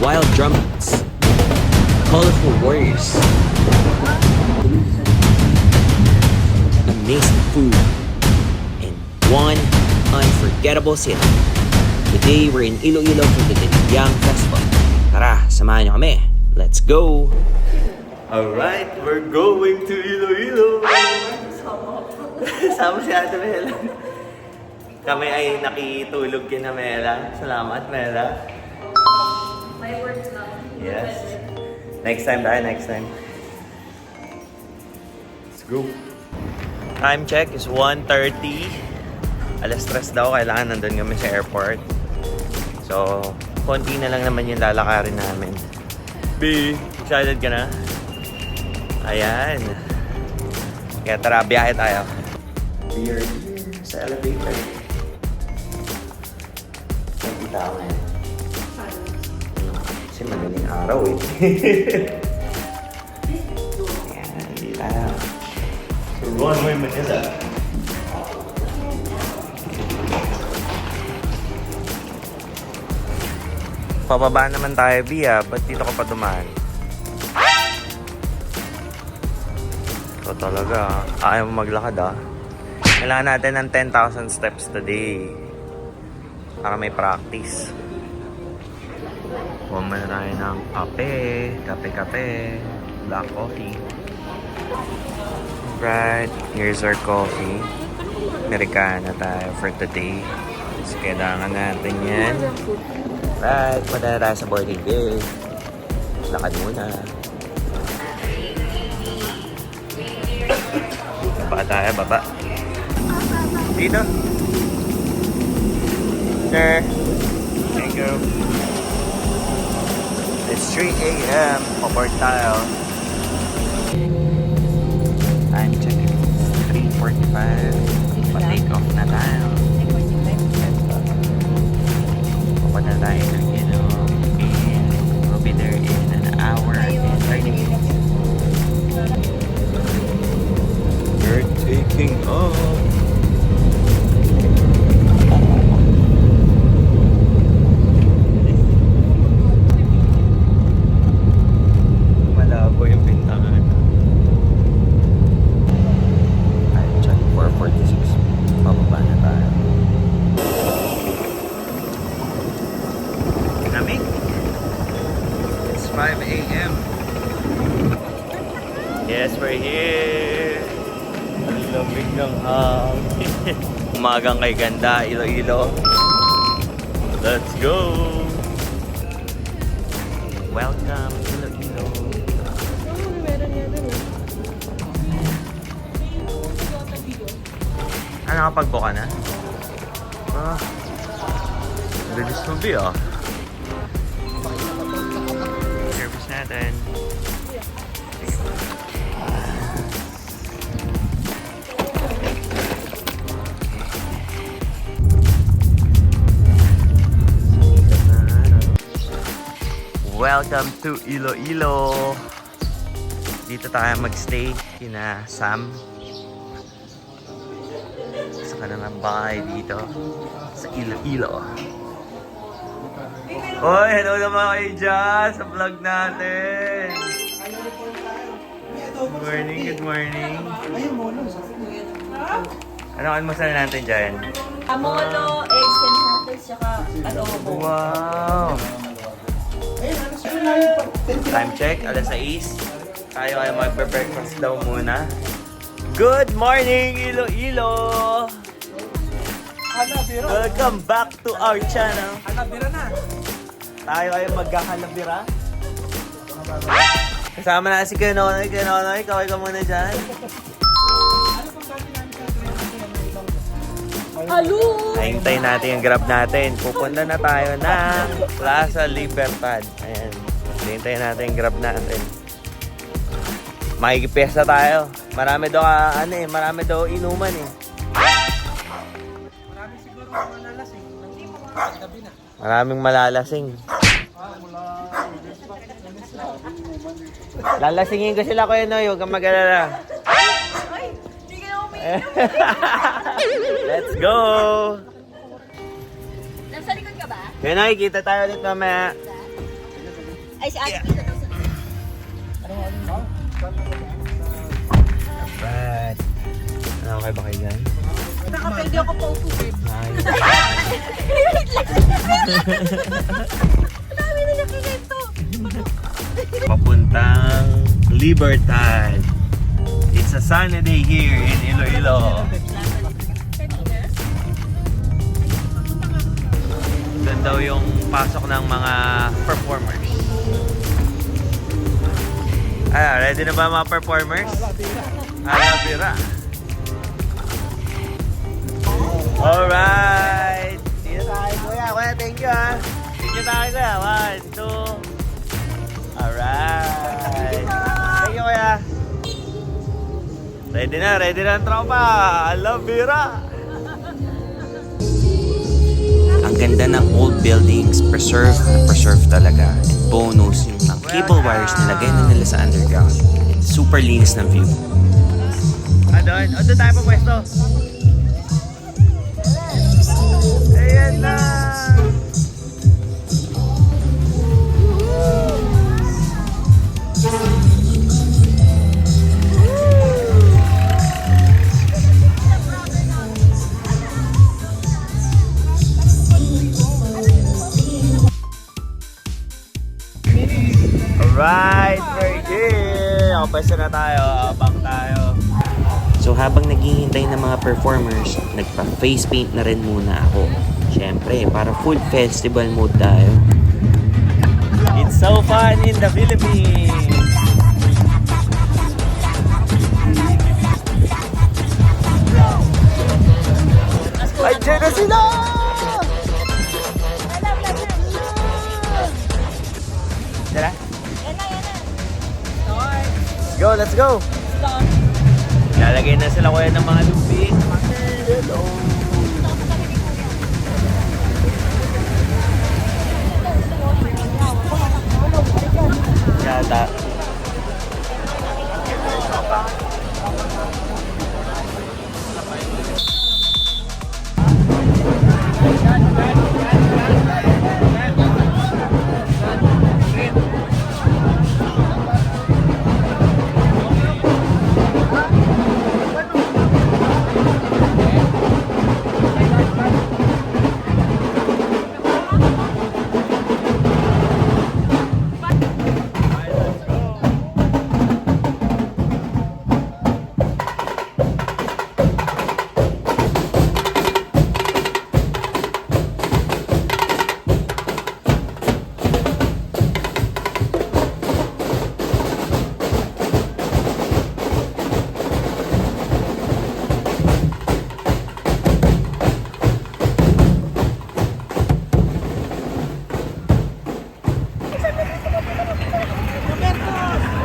wild drum beats, colorful warriors, amazing food, and one unforgettable city. Today, we're in Iloilo for the Diligang Festival. Tara, samahan niyo kami. Let's go! Alright, we're going to Iloilo! Sama si Ate Mela. Kami ay nakitulog kina Mela. Salamat, Mela. My words now. Yes. Next time tayo, next time. Let's go. Time check is 1:30. Alas 3 daw, kailangan nandun kami sa airport. So, konti na lang naman yung lalakarin namin. B, excited ka na? Ayan. Kaya tara, biyahe tayo. We are here sa elevator. Nakita ako ngayon. Kasi madaling araw eh. Ayan, hindi tayo. So, Runway Manila. Pababa naman tayo, Bia. Ba't dito ka pa dumaan? Ito talaga. Ayaw mo maglakad ah. Kailangan natin ng 10,000 steps today. Para may practice. Kuha muna tayo ng kape. Kape-kape. Black coffee. Right. Here's our coffee. Americana tayo for today. So, kailangan natin yan. Right. Punta na tayo sa boarding gate. Lakad muna. Baba tayo, baba. Dito. Sir. Thank you. It's 3 a.m. Pabort tayo. Time check. 3:45. Pa-take off na tayo. Pupunta tayo ng and we'll be there in an hour and 30 minutes. We're taking off. Malabo yung pintangan. Time check 4:46. Pababa na tayo. Lamig. It's 5 a.m. Yes, we're here. Ang lamig ng hangin. Umagang kay ganda, Iloilo. Let's go! Welcome, Iloilo. Ano, nakapag-book ka na? Ah, bilis mo, Bi, ah. Service natin. Welcome to Iloilo. Dito tayo magstay kina Sam. Sa kanilang bahay dito sa Iloilo. Oy, hello naman kayo dyan sa vlog natin. Good morning, good morning. Ano almusal natin dyan? Amolo, eggs and sausage, saka adobo. Wow! Time check, alas 6. Tayo ay magbe-breakfast daw muna. Good morning, Iloilo! Welcome back to our channel. Halabira na. Tayo ay magkahalabira. Kasama na si Kenonoy. Kenonoy, kaway ka muna dyan. Halo! Hintayin natin yung grab natin. Pupunta na tayo ng Plaza Libertad. Ayan. Hintayin natin yung grab natin. Makikipesta tayo. Marami daw marami daw inuman eh. Marami siguro malalasing. Gabi na. Maraming malalasing. Lalasingin ko sila, Kuya Noy. Huwag kang mag-alala. Ay! Hindi ka na umiinom. Let's go! Nasa likod ka ba? Kuya Noy, kita tayo ulit mamaya. Ay, si Ate Pita daw sa Alright. Ano, okay ba kayo dyan? Nakapwede ako pa upo. Nice. Ang dami na nakikita. Papuntang Libertad. It's a sunny day here in Iloilo. Doon daw yung pasok ng mga performers. Ready na ba mga performers? Alabira. Alright. See you tayo, kuya. Kuya, thank you ha. See you tayo kuya. 1, 2. Alright. Thank you kuya. Ready na ang tropa. Alabira. Ang ganda ng old buildings, preserve na preserve talaga. And bonus, yung mga cable wires nilagay na nila sa underground. And super linis ng view. Doon tayo pa pwesto. Ayan na! Alright, we're here! Pwesto na tayo, abang tayo. So habang naghihintay ng mga performers, nagpa-face paint na rin muna ako. Siyempre, para full festival mode tayo. It's so fun in the Philippines! Ay, dyan na sila! Tara. Let's go! Lalagay na sila kuya ng mga luping. Hello! Yata.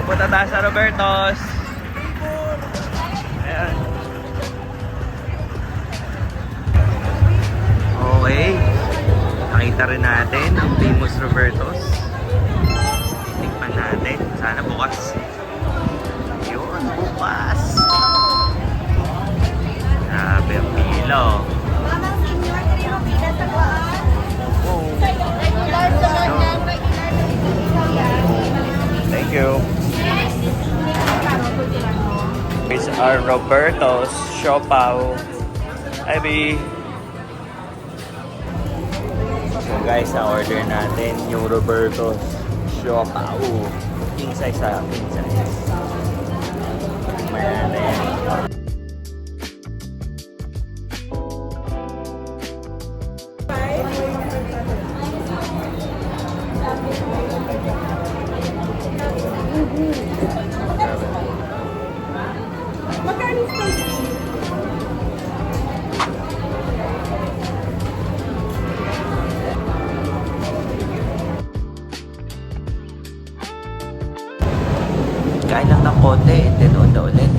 Pupunta tayo sa Roberto's. Ayan. Okay. Nakita rin natin ang famous Roberto's. Titikman natin. Sana bukas. Yun, bukas. Grabe ang pilo. Mamang senior, 3 rupidas sa kuwaan. Regular sa mga Thank you. It's our Roberto's Siopaw. Hi, B. So guys, na-order natin yung Roberto's Siopaw. King size sa king size. Tingnan natin. Kain lang ng konti and then onda ulit.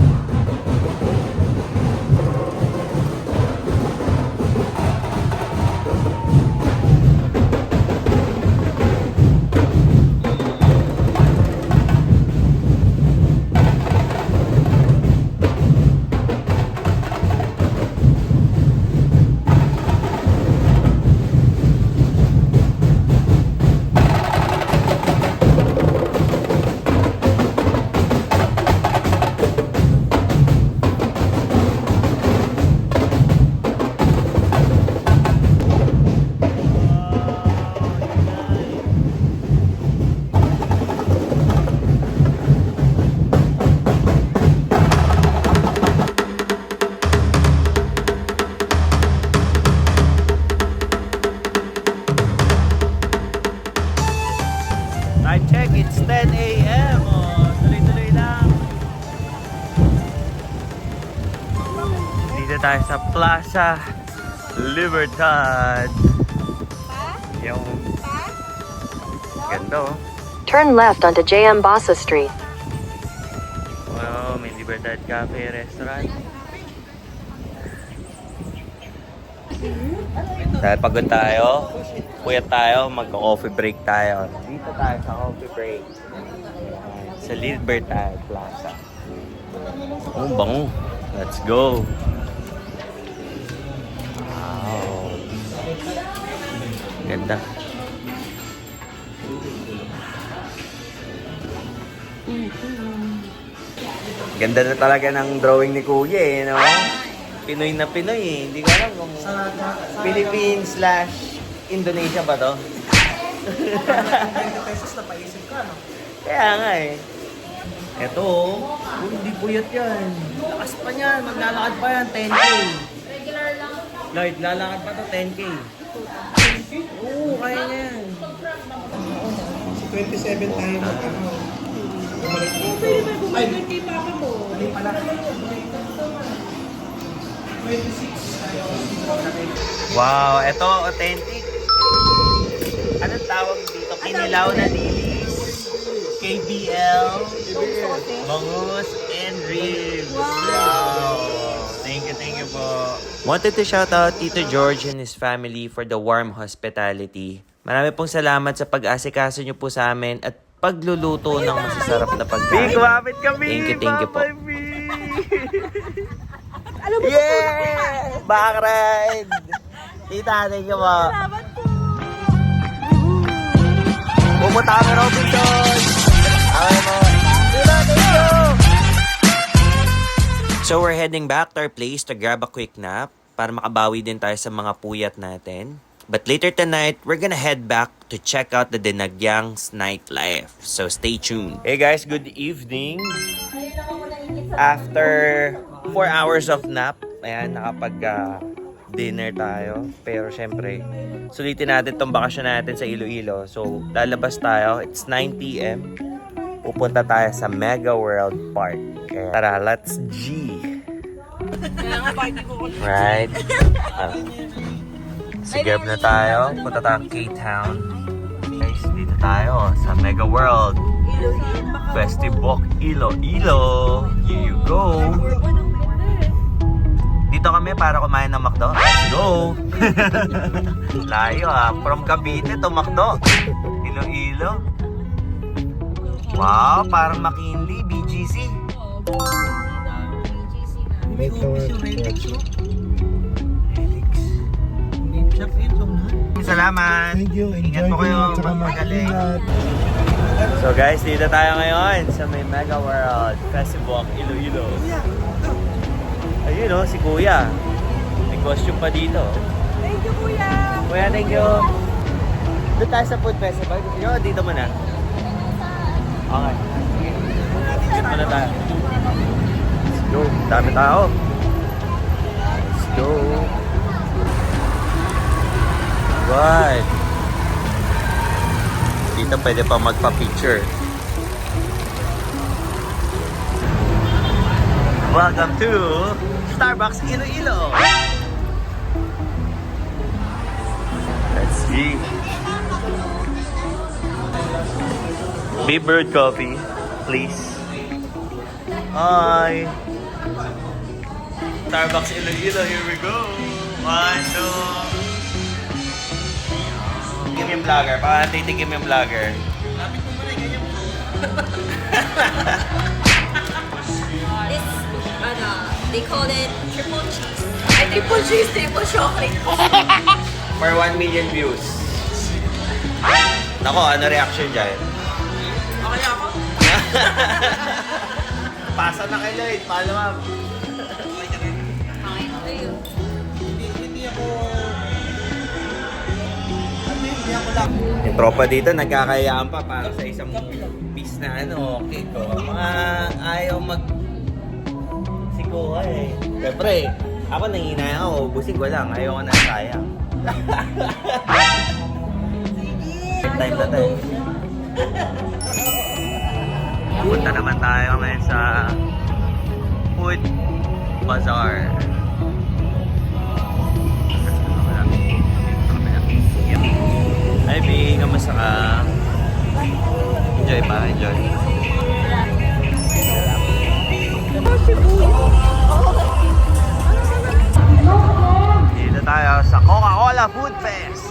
10 a.m. Oh, tuloy-tuloy lang. Dito tayo sa Plaza Libertad. Yung ganda oh. Turn left onto J.M. Basa Street. Wow, may Libertad Cafe Restaurant. Dahil pagod tayo, puyat tayo, mag-coffee break tayo. Dito tayo sa coffee break. Sa Libertad Plaza. Oh, bango. Let's go. Wow. Ganda. Ganda na talaga ng drawing ni Kuya eh, no? Pinoy na Pinoy eh. Hindi ko alam kung Philippines/Indonesia ba to? 20 pesos na paisip ka, no? Kaya nga eh. Eto oh. Hindi puyat yan. Lakas pa niyan, maglalakad pa yan, 10K. Regular lang. Lloyd, lalakad pa to, 10K. Oo, kaya niya yan. 27 tayo na ano. Bumalik ko. Ay, kay papa mo. Mali pala. 26 tayo. Wow, eto authentic. Anong tawag dito? Kinilaw na dilis. KBL. Bangus and ribs. Wow. Thank you po. Wanted to shout out Tito George and his family for the warm hospitality. Marami pong salamat sa pag-asikaso niyo po sa amin at pagluluto ng masasarap na pagkain. Kumapit kami! Thank you po. Alam mo, Yeah! Back ride! Tita, thank you po. salamat po. Pumunta kami Robinson! Okay mo. Tita, thank you! So we're heading back to our place to grab a quick nap para makabawi din tayo sa mga puyat natin. But later tonight, we're gonna head back to check out the Dinagyang's nightlife. So stay tuned. Hey guys, good evening. After 4 hours of nap, ayan, dinner tayo. Pero syempre, sulitin natin tong bakasyon natin sa Iloilo. So, lalabas tayo. It's 9 p.m. Pupunta tayo sa Mega World Park. Kaya, tara, let's G. Right? Sigab na tayo. Punta tayong K-Town. Guys, dito tayo sa Mega World. Festival Iloilo. Here you go. Dito kami para kumain ng McDo. Let's go! Layo ah. From Cavite to McDo. Iloilo. Wow, parang McKinley, BGC. May office yung Relix, no? Chef Ilong na. Salamat. Thank you. Ingat Enjoy po kayo. kayo. Tsaka Magaling. mag-ingat. So guys, dito tayo ngayon sa may Mega World Festival Iloilo. Ayun oh, si Kuya. May costume pa dito. Thank you, kuya. Kuya, thank you. Doon tayo sa food festival. Gusto nyo, dito muna. Okay. Dito muna tayo. Let's go. Dami tao. Let's go. Right. Dito pwede pa magpa-picture. Welcome to Starbucks Iloilo. Let's see. Big Bird Coffee, please. Hi. Starbucks Iloilo, here we go. 1, 2. Tikim yung vlogger. Baka titikim yung vlogger. Lapit mo muna, ganyan mo. This, they call it triple cheese. Ay, triple cheese, triple chocolate. For 1 million views. Nako, ano reaction dyan? Okay ako. Pasa na kay Lloyd. Paano ma'am? Fine to you. Hindi ako lang. Yung tropa dito, nagkakayaan pa para sa isang piece na ano, cake ko. Mga ayaw si Kuha eh. Siyempre, ako nanginaya ako, busing ko lang. Ayaw ko na sayang. Time na tayo. Punta naman tayo ngayon sa Food Bazaar. Hi B, kamusta ka? Enjoy pa, enjoy. Dito tayo sa Coca-Cola Food Fest.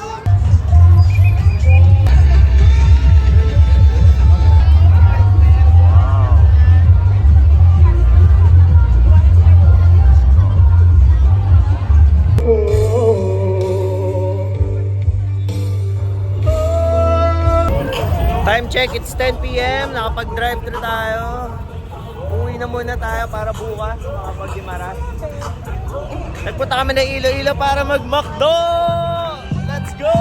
Wow. Time check, it's 10 PM. Nakapag-drive thru tayo. Uwi na muna tayo para bukas makapag-Gimaras. Nagpunta kami ng Iloilo para mag-McDo! Let's go!